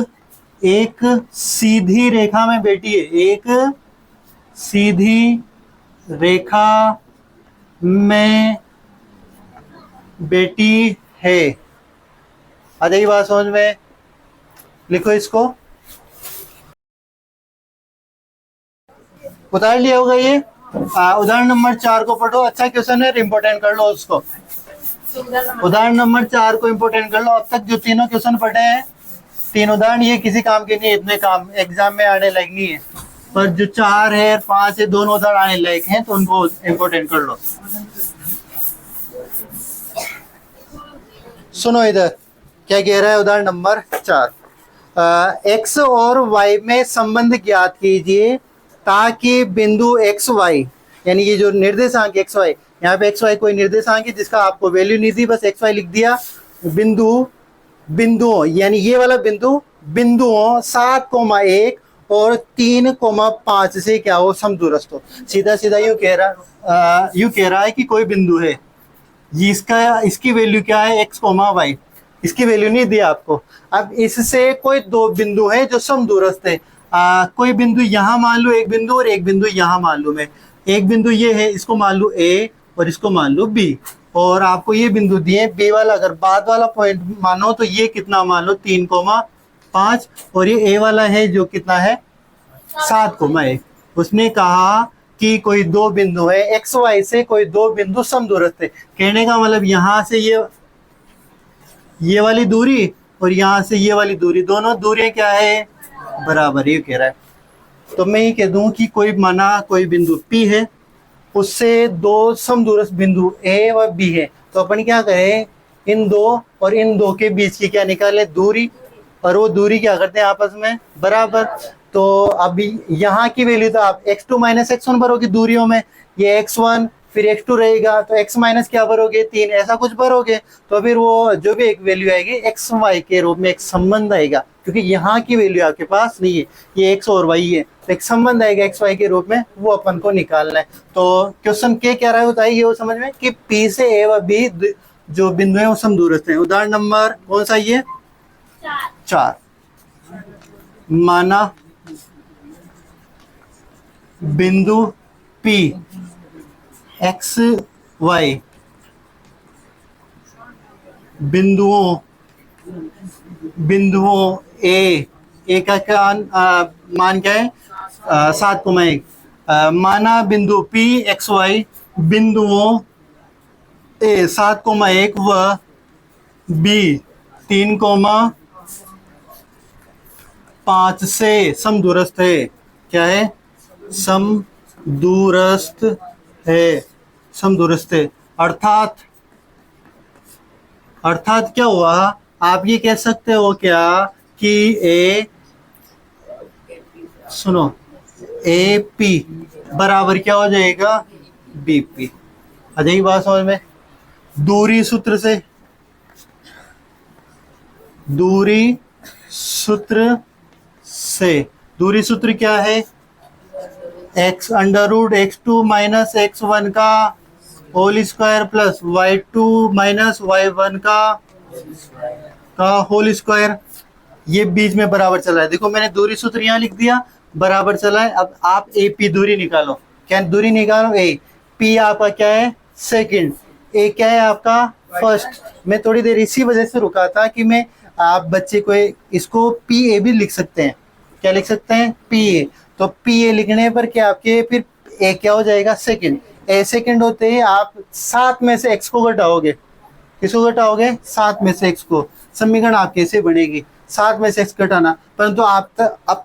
सीधी रेखा में बैठी है। एक सीधी रेखा में बेटी है। आ जाइए बात समझ में, लिखो इसको। उतार लिया होगा ये। उदाहरण नंबर 4 को पढ़ो, अच्छा क्वेश्चन है, इंपोर्टेंट कर लो उसको। उदाहरण नंबर 4 को इंपोर्टेंट कर लो। अब तक जो तीनों क्वेश्चन पढ़े हैं, 3 उदाहरण, ये किसी काम के नहीं, इतने काम एग्जाम में आने लायक नहीं है, पर जो 4 है 5 है, दोनों उदाहरण आने लायक हैं, तो उनको इंपोर्टेंट कर लो। सुनो इधर क्या कह रहा है उदाहरण नंबर 4। x और y में संबंध ज्ञात कीजिए ताकि बिंदु एक्स वाई, यानी ये जो निर्देशांक एक्स वाई, यहाँ पे एक्स वाई कोई निर्देशांक है जिसका आपको वैल्यू नहीं दी, बस एक्स वाई लिख दिया। बिंदुओं यानी ये वाला बिंदुओं 7,1 और 3,5 से क्या हो? समदूरस्थ हो। सीधा सीधा यूं कह रहा है कि कोई बिंदु है, इसकी वैल्यू क्या है? x, y। इसकी वैल्यू नहीं दी आपको। अब इससे कोई दो बिंदु है जो समदूरस्थ है। कोई बिंदु यहाँ मान लो, एक बिंदु, और एक बिंदु यहाँ मान लो मैं। एक बिंदु ये है, इसको मान लो A और इसको मान लो B, और आपको ये बिंदु दिए B वाला, अगर बाद वाला पॉइंट मानो तो ये कितना मान लो? 3,5, और ये A वाला है जो कितना है? 7,1। उसने कहा कि कोई दो बिंदु है, एक्स वाई से कोई दो बिंदु समदूरस्थ है। कहने का मतलब यहाँ से ये वाली दूरी और यहाँ से ये वाली दूरी, दोनों दूरियां क्या है? बराबर। ये कह रहा है। तो मैं ये कह दूं कि कोई बिंदु P है, उससे दो समदूरस्थ बिंदु A व B है, तो अपन क्या करें? इन दो और इन दो के बीच की क्या निकाले? दूरी, और वो दूरी क्या करते हैं आपस में? बराबर। तो अभी यहाँ की वैल्यू तो आप x2 माइनस x1 भरोगे दूरियों में, ये x1 फिर x2 रहेगा, तो x माइनस क्या भरोगे? 3, ऐसा कुछ भरोगे, तो फिर वो जो भी एक वैल्यू आएगी x y के रूप में एक संबंध आएगा, क्योंकि यहाँ की वैल्यू आपके पास नहीं है, ये x और y है, तो एक संबंध आएगा x y के रूप में, वो अपन को निकालना है। तो क्वेश्चन के क्या रहा है बताइए वो समझ में, कि P से A व B जो बिंदु है वो समदूरस्थ है। उदाहरण नंबर कौन सा? ये 4। माना बिंदु P x y बिंदुओं बिंदुओं ए का क्या मान क्या है 7,1। माना बिंदु पी एक्स वाई बिंदुओं ए 7,1 व बी 3,5 से समदूरस्थ है। क्या है? समदूरस्थ है। समदूरस्थ है अर्थात क्या हुआ? आप ये कह सकते हो क्या कि सुनो ए पी बराबर क्या हो जाएगा? B P. आ जाएगी बात समझ में? दूरी सूत्र से, दूरी सूत्र क्या है? X under root x2 minus x1 का whole square plus y2 minus y1 का होल स्क्वायर। ये बीच में बराबर चला है। देखो मैंने दूरी सूत्र यहाँ लिख दिया, बराबर चला है। अब आप ए पी दूरी निकालो। क्या दूरी निकालो? ए पी आपका क्या है? सेकंड। ए क्या है आपका? फर्स्ट। मैं थोड़ी देर इसी वजह से रुका था कि मैं आप बच्चे को इसको पी ए भी लिख सकते हैं। क्या लिख सकते हैं? P A. तो पी ए लिखने पर क्या आपके फिर ए क्या हो जाएगा? सेकंड। ए सेकंड होते ही आप 7 में से x को घटाओगे। किसको घटाओगे? 7 में से x को। समीकरण आप कैसे बनेगी? 7 में से x घटाना। परंतु अब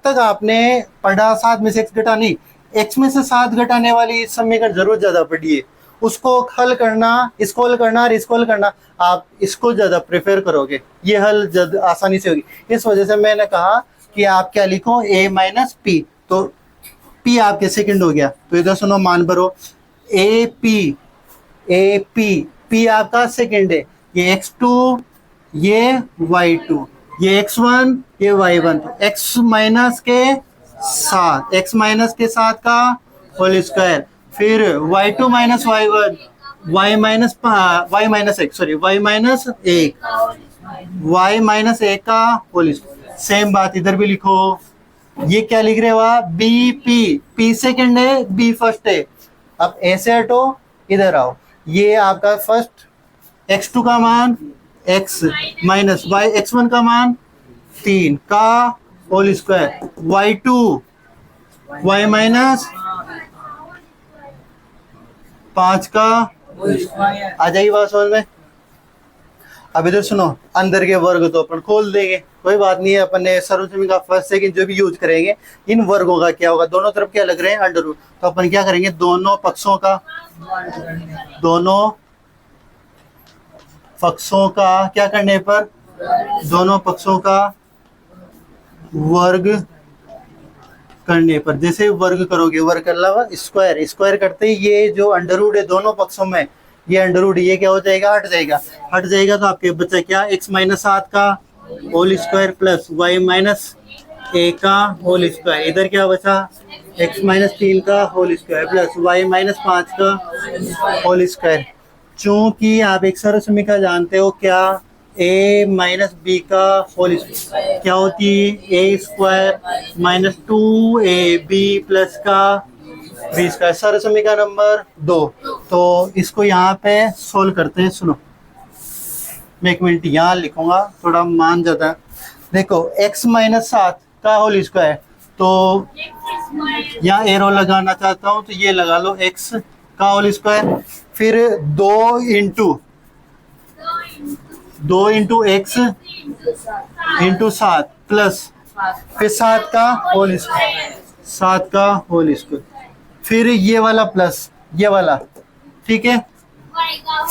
तक आपने पढ़ा 7 में से x घटा नहीं, x में से 7 घटाने वाली समीकरण जरूर ज्यादा पढ़ी है। उसको हल करना, इसको हल करना और इसको हल करना, आप इसको ज्यादा प्रेफर करोगे। ये हल आसानी से होगी। इस वजह से मैंने कहा कि आप क्या लिखो? a minus P. तो p आपके सेकंड हो गया। तो इधर सुनो, मान भरो। ए पी p आपका सेकंड है। ये x2 ये y2 ये x1 ये y1। तो x माइनस के 7 का होल स्क्वायर, फिर y2 minus y1 y minus 1 का होल स्क्वायर। सेम बात इधर भी लिखो। ये क्या लिख रहे हो आप? बी पी सेकंड है, बी फर्स्ट है। अब ऐसे हटो, इधर आओ। ये आपका फर्स्ट x2 का मान x माइनस x1 का मान 3 का whole square, y2 y minus 5 का। आ जाएगी बात समझ में? अब इधर सुनो, अंदर के वर्ग तो अपन खोल देंगे, कोई बात नहीं है। अपन ने सर्वसमी का फर्स्ट सेकंड जो भी यूज करेंगे, इन वर्गों का क्या होगा? दोनों तरफ क्या लग रहे हैं? Under root. तो अपन क्या करेंगे? दोनों पक्षों का क्या करने पर? दोनों पक्षों का वर्ग करने पर। जैसे वर्ग करोगे, वर्ग कर अलावा स्क्वायर करते ही ये जो अंडर रूट है दोनों पक्षों में, ये अंडर रूट ये क्या हो जाएगा? हट जाएगा। तो आपके बच्चा क्या? x माइनस 7 का whole square plus y minus 1 का होल स्क्वायर। इधर क्या बचा? x माइनस 3 का whole square plus y minus 5 का होल स्क्वायर। चूंकि आप एक सरल समीकरण जानते हो, क्या? a माइनस बी का होल स्क्वायर क्या होती है? a square minus 2ab plus का बी स्क्वायर। सरल समीकरण नंबर 2। तो इसको यहाँ पे सोल्व करते हैं। सुनो, मैं 1 मिनट यहाँ लिखूंगा, थोड़ा मान जाता है। देखो x माइनस 7 का होल स्क्वायर, तो यहाँ एरो लगाना चाहता हूँ तो ये लगा लो, x का होल स्क्वायर, फिर 2 इंटू x इंटू 7 प्लस फिर 7 का होल स्क्वायर, फिर ये वाला प्लस ये वाला, ठीक है।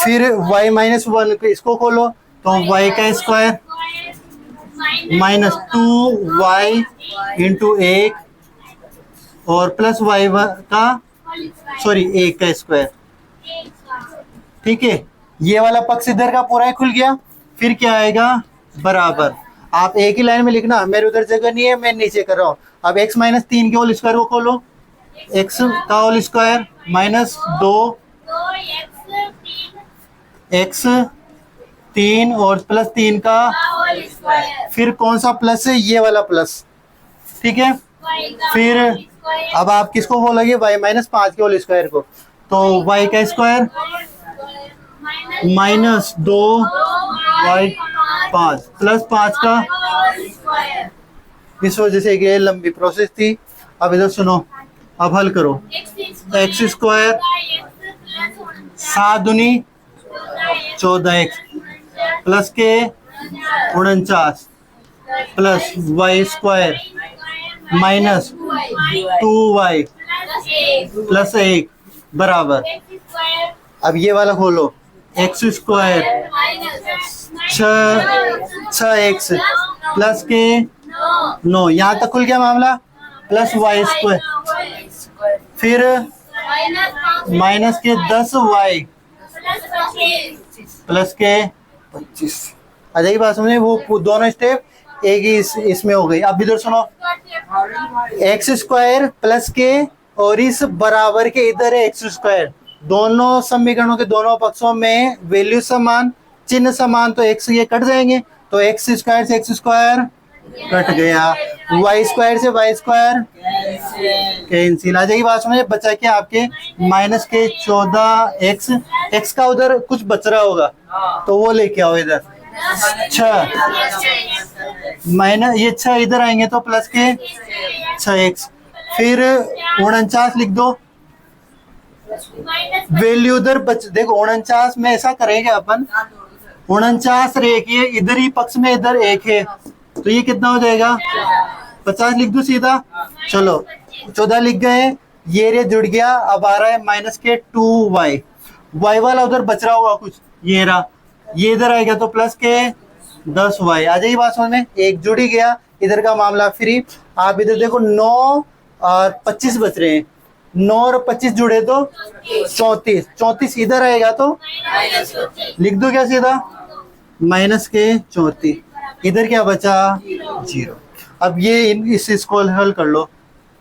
फिर y माइनस 1 इसको खोलो तो y का स्क्वायर माइनस 2y इंटू 1 और प्लस y का 1 का स्क्वायर, ठीक है। ये वाला पक्ष इधर का पूरा ही खुल गया। फिर क्या आएगा? बराबर। आप एक ही लाइन में लिखना, मेरे उधर जगह नहीं है, मैं नीचे कर रहा हूँ। अब x माइनस 3 के होल स्क्वायर को खोलो, x का होल स्क्वायर माइनस 2x 3 और प्लस 3 का, फिर कौन सा प्लस है? ये वाला प्लस, ठीक है। फिर अब आप किसको बोलोगे? y माइनस 5 के होल स्क्वायर को, तो y का स्क्वायर माइनस 2y 5 प्लस 5 का, इस वजह से ये लंबी प्रोसेस थी। अब इधर सुनो, अब हल करो। एक्स स्क्वायर 7 दूनी 14x प्लस के 49 plus y square minus 2y plus 1 बराबर, अब ये वाला खोलो, एक्स स्क्वायर 6x प्लस के 9, यहाँ तक खुल गया मामला, प्लस वाई स्क्वायर, फिर माइनस के 10y प्लस के 25। आ जाएगी बात समझे, वो दोनों स्टेप एक ही इसमें हो गई। अब इधर सुनो, एक्स स्क्वायर प्लस के और इस बराबर के इधर है एक्स स्क्वायर, दोनों समीकरणों के दोनों पक्षों में वैल्यू समान, चिन्ह समान, तो एक्स ये कट जाएंगे, तो एक्स स्क्वायर से एक्स स्क्वायर कट गया, वाई स्क्वायर से वाई स्क्वायर कैंसिल। आ जाएगी बात समझे, बचा क्या आपके माइनस के 14x, एक्स का उधर कुछ बच रहा होगा तो वो लेके आओ इधर 6 माइनस, ये 6 इधर आएंगे तो प्लस के 6x, फिर 49 लिख दो, वैल्यू उधर बच, देखो 49 में ऐसा करेंगे अपन, 49 रेखीय इधर ही पक्ष में इधर एक है, तो ये कितना हो जाएगा 50 लिख दो सीधा, चलो 14 लिख गए, ये रे जुड़ गया, अब आ रहा है माइनस के 2y, y वाला उधर बच रहा होगा कुछ, ये रहा, ये इधर आएगा तो प्लस के 10y। आ जाएगी बात समझ में, एक जुड़ ही गया, इधर का मामला फ्री। आप इधर देखो 9 और 25 बच रहे हैं, 9 और 25 जुड़े तो 34, 34 इधर आएगा तो लिख दो क्या सीधा, माइनस के 34, इधर क्या बचा 0। अब ये इसको हल कर लो,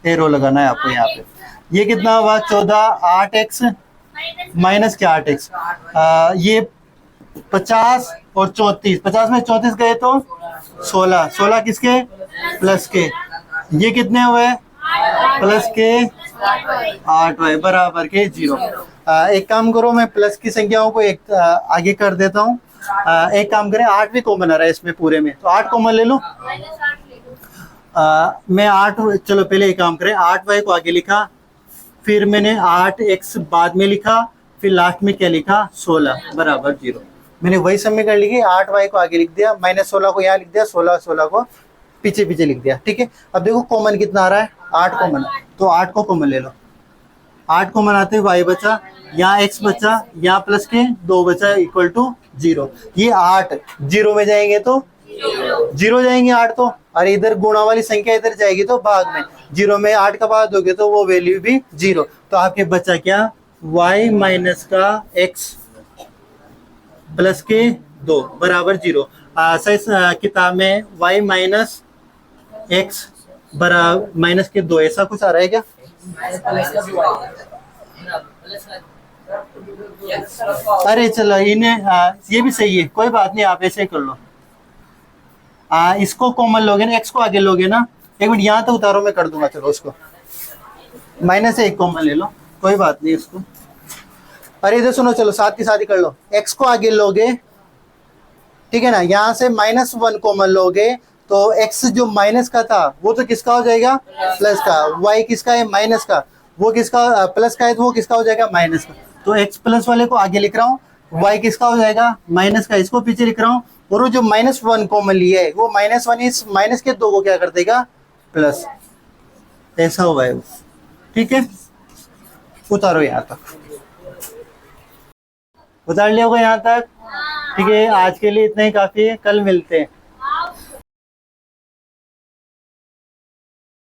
एरो लगाना है आपको यहाँ पे, ये कितना हुआ 14, 8x माइनस के 8x, ये 50 और 34, 50 में 34 गए तो 16, 16 किसके प्लस के, ये कितने हुए प्लस के 8y बराबर के 0। एक काम करो, मैं प्लस की संख्याओं को एक आगे कर देता हूँ, एक काम करें, 8 भी कॉमन आ रहा है इसमें पूरे में, तो 8 कॉमन ले लो, मैं 8, चलो पहले एक काम करें, 8y को आगे लिखा, फिर मैंने 8x बाद में लिखा, फिर लास्ट में क्या लिखा 16 बराबर 0, मैंने वही समीकरण लिखी, 8y को आगे लिख दिया, माइनस 16 को यहाँ लिख दिया, 16 को पीछे पीछे लिख दिया, ठीक है। अब देखो कॉमन कितना आ रहा है 8 कॉमन, तो 8 को कॉमन ले लो, 8 कॉमन आते हैं y बचा, यहाँ x बचा, यहाँ प्लस के 2 बचा इक्वल टू 0, ये 8 0 में जाएंगे तो 0 जाएंगे 8 तो, और इधर गुणा वाली संख्या इधर जाएगी तो भाग में, 0 में 8 का भाग दोगे तो वो वैल्यू भी 0, तो आपके बचा क्या y माइनस का x प्लस के 2 बराबर 0। सही किताब में y माइनस x बराबर माइनस के 2 ऐसा कुछ आ रहा है क्या, अरे चलो इन्हें ये भी सही है, कोई बात नहीं, आप ऐसे कर लो, इसको कॉमन लोगे ना, x को आगे लोगे ना, एक मिनट यहाँ तो उतारो, मैं कर दूंगा, चलो उसको माइनस 1 कॉमन ले लो, कोई बात नहीं इसको। अरे इधर सुनो, चलो साथ की साथ ही कर लो, x को आगे लोगे, ठीक है ना, यहाँ से -1 कॉमन लोगे तो x जो माइनस का था वो तो किसका हो जाएगा प्लस का, y किसका है माइनस का, वो किसका प्लस का है तो वो किसका हो जाएगा माइनस का, तो x प्लस वाले को आगे लिख रहा हूँ, y किसका हो जाएगा माइनस का, इसको पीछे लिख रहा हूँ, और वो जो -1 कॉमन लिया है वो -1 इस माइनस के 2 को क्या कर देगा प्लस, ऐसा हुआ है वो, ठीक है। उतारो यहाँ तक, उतार लिया होगा यहाँ तक, ठीक है। आज के लिए इतना ही काफी है, कल मिलते हैं।